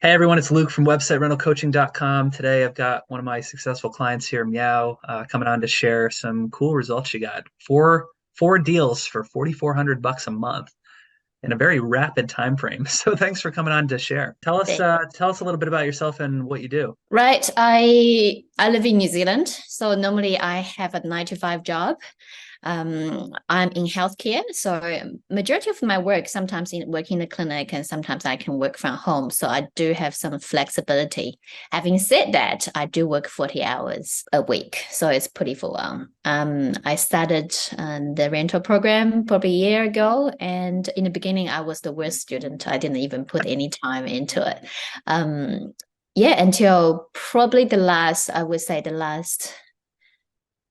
Hey everyone, it's Luke from websiterentalcoaching.com. Today I've got one of my successful clients here, Miao, coming on to share some cool results she got. Four deals for $4,400 a month in a very rapid time frame. So thanks for coming on to share. Tell us a little bit about yourself and what you do. Right. I live in New Zealand, so normally I have a 9 to 5 job. I'm in healthcare, so majority of my work sometimes in work in the clinic, and sometimes I can work from home. So I do have some flexibility. Having said that, I do work 40 hours a week, so it's pretty full on. I started the rental program probably a year ago, and in the beginning, I was the worst student. I didn't even put any time into it. Yeah, until probably I would say the last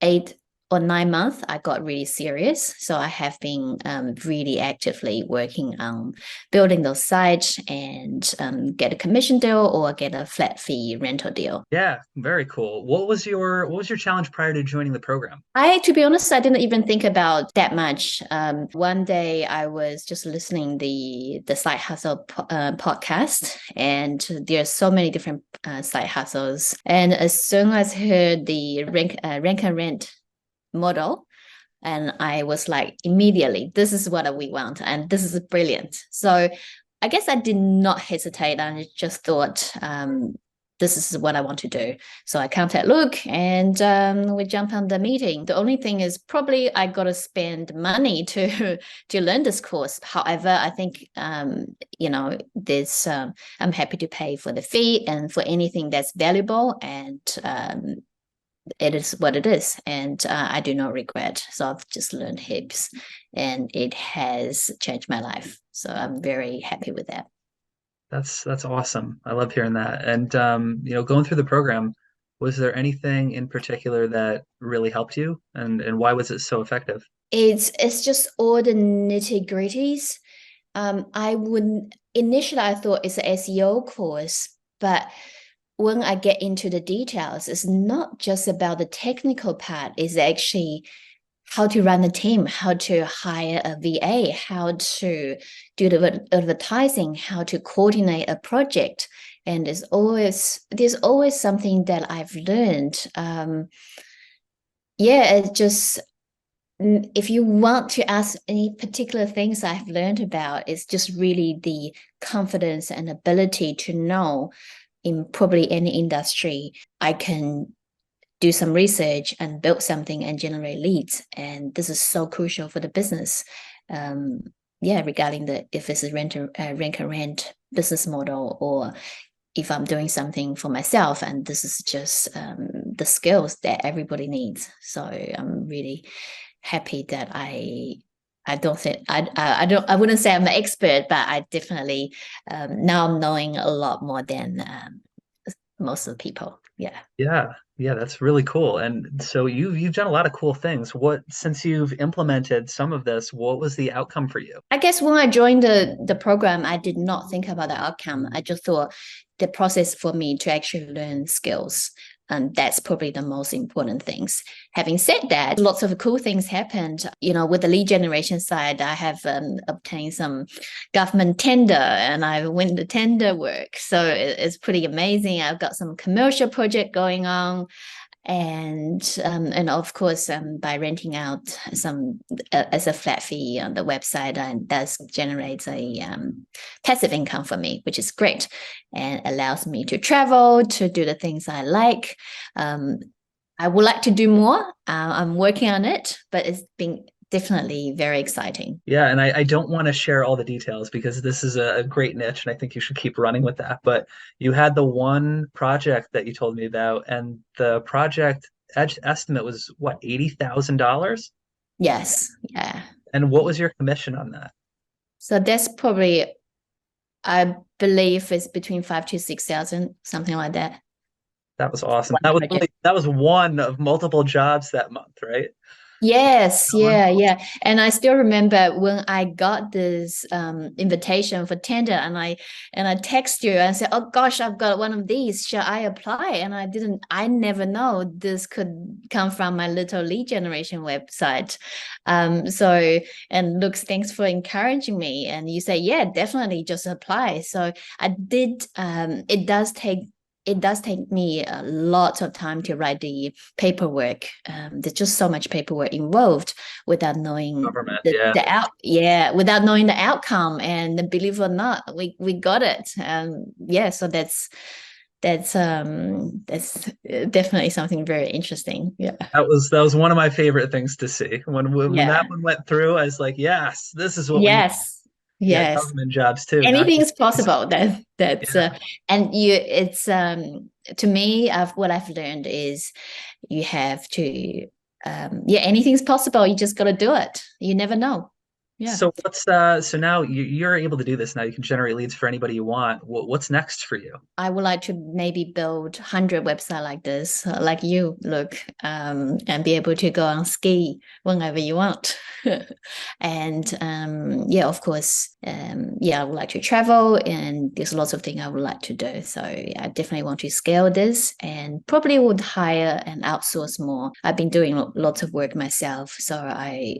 8 or 9 months, I got really serious. So I have been really actively working on building those sites and get a commission deal or get a flat fee rental deal. Yeah, very cool. What was your challenge prior to joining the program? To be honest, I didn't even think about that much. One day I was just listening the side hustle podcast, and there's so many different side hustles. And as soon as I heard the rank and rent model, and I was like, immediately, this is what we want, and this is brilliant. So I guess I did not hesitate. I just thought, this is what I want to do. So I contact Luke, and we jump on the meeting. The only thing is probably I got to spend money to to learn this course. However, I think this I'm happy to pay for the fee and for anything that's valuable, and it is what it is, and I do not regret. So I've just learned heaps, and it has changed my life. So I'm very happy with that. That's awesome. I love hearing that. And going through the program, was there anything in particular that really helped you, and why was it so effective? It's just all the nitty gritties. I would initially I thought it's an SEO course, but when I get into the details, it's not just about the technical part. It's actually how to run a team, how to hire a VA, how to do the advertising, how to coordinate a project. And there's always something that I've learned. Yeah, it just if you want to ask any particular things I've learned about, it's just really the confidence and ability to know in probably any industry, I can do some research and build something and generate leads. And this is so crucial for the business. Um, yeah, regarding the if it's a rent and rent business model, or if I'm doing something for myself, and this is just the skills that everybody needs. So I'm really happy that I don't think I wouldn't say I'm an expert, but I definitely now I'm knowing a lot more than most of the people. Yeah. Yeah, yeah, that's really cool. And so you've done a lot of cool things. Since you've implemented some of this, what was the outcome for you? I guess when I joined the program, I did not think about the outcome. I just thought the process for me to actually learn skills. And that's probably the most important things. Having said that, lots of cool things happened. With the lead generation side, I have obtained some government tender, and I win the tender work. So it's pretty amazing. I've got some commercial project going on, and of course by renting out some as a flat fee on the website, and that generates a passive income for me, which is great, and allows me to travel to do the things I like. I would like to do more. I'm working on it, but it's been definitely very exciting. Yeah, and I don't want to share all the details because this is a great niche and I think you should keep running with that. But you had the one project that you told me about, and the project edge estimate was what, $80,000? Yes, yeah. And what was your commission on that? So that's probably, I believe it's between 5 to 6 thousand, something like that. That was awesome. One project. That was one of multiple jobs that month, right? Yes, That one? yeah, yeah. And I still remember when I got this invitation for tender and I text you and said, "Oh gosh, I've got one of these. Shall I apply?" And I never know this could come from my little lead generation website. So and Looks, thanks for encouraging me. And you say, yeah, definitely just apply. So I did. It does take me a lot of time to write the paperwork. There's just so much paperwork involved without knowing Government, yeah. without knowing the outcome. And believe it or not, we got it. Yeah, so that's definitely something very interesting. Yeah. That was one of my favorite things to see. When that Yeah. one went through, I was like, yes, this is what we need. Yes. Yeah, Yes. government jobs too, not Anything just is possible. That's yeah. and you it's to me, what I've learned is you have to yeah, anything's possible. You just got to do it. You never know. Yeah. So now you're able to do this now. You can generate leads for anybody you want. What's next for you? I would like to maybe build 100 website like this, like you look, and be able to go on ski whenever you want. And yeah, of course, yeah, I would like to travel, and there's lots of things I would like to do. So yeah, I definitely want to scale this, and probably would hire and outsource more. I've been doing lots of work myself, so I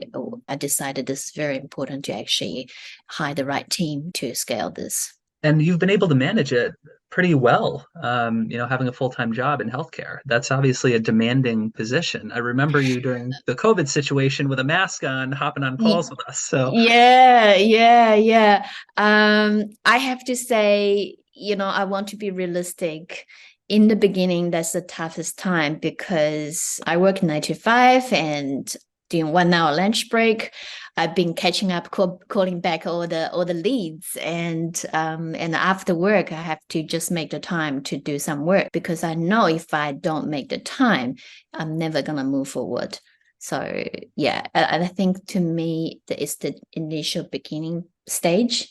decided this is very important to actually hire the right team to scale this. And you've been able to manage it pretty well. Having a full-time job in healthcare. That's obviously a demanding position. I remember you during the COVID situation with a mask on, hopping on calls with us. So Yeah, yeah, yeah. I have to say, I want to be realistic. In the beginning, that's the toughest time because I work 9 to 5 and doing 1 hour lunch break. I've been catching up, calling back all the leads, and after work, I have to just make the time to do some work because I know if I don't make the time, I'm never gonna move forward. So yeah, I think to me that is the initial beginning stage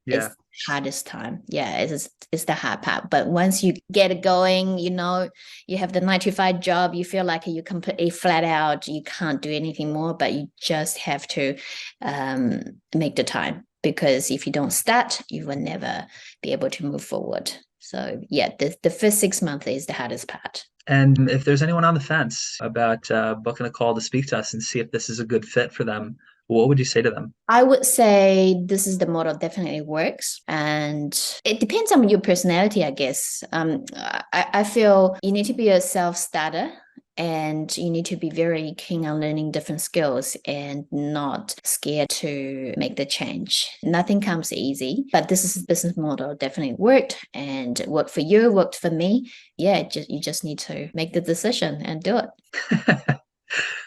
is yeah. the hardest time. Yeah, it's the hard part. But once you get it going, you have the 9 to 5 job, you feel like you completely flat out, you can't do anything more, but you just have to um, make the time because if you don't start, you will never be able to move forward. So yeah, the first 6 months is the hardest part. And if there's anyone on the fence about booking a call to speak to us and see if this is a good fit for them, what would you say to them? I would say this is the model definitely works, and it depends on your personality, I guess. I feel you need to be a self starter. And you need to be very keen on learning different skills and not scared to make the change. Nothing comes easy, but this is a business model definitely worked and worked for you, worked for me. Yeah, you just need to make the decision and do it.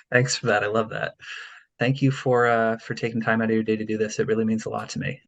Thanks for that. I love that. Thank you for taking time out of your day to do this. It really means a lot to me.